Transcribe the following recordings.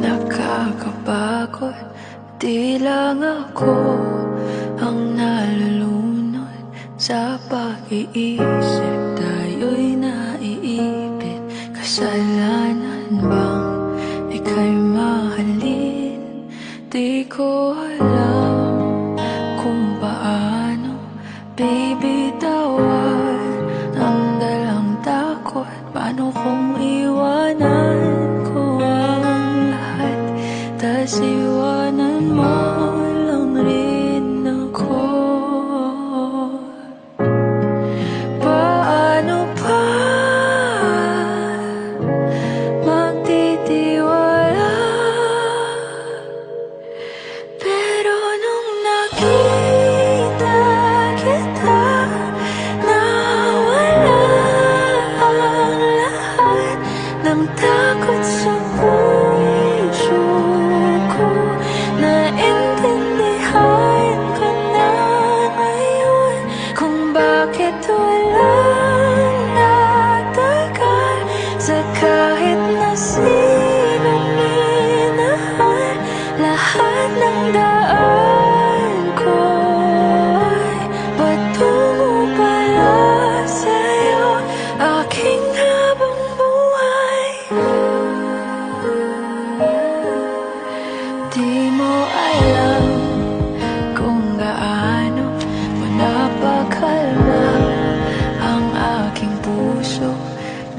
nakakapagod. Di lang ako ang nalulunod sa pag-iisip. Tayo'y naiipit. Kasalanan bang ika'y mahalin? Di ko alam kung paano bibitawan ang dalang takot. Paano kung iwanan ko ang lahat, tas iwanan mo lang rin ako? Paano pa magtitiwala? Pero nung nakita kita, nawala ang lahat ng takot sa puso ko. Naintindihan ko na ngayon kung bakit walang natagal sa kahit na sinong minahal. Lahat ng daan ko ay patungo pala sa'yo, aking habang buhay. Di mo alam kung gaano mo napakalma ang aking puso.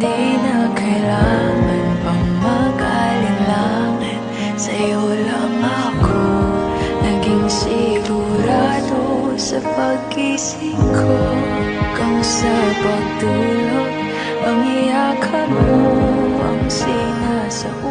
Di na kailangan pang mag-alinlangan, sa'yo lang ako naging sigurado sa pag-isip ko. Kung sa pagtulog ang iyakap mo ang sinasaulo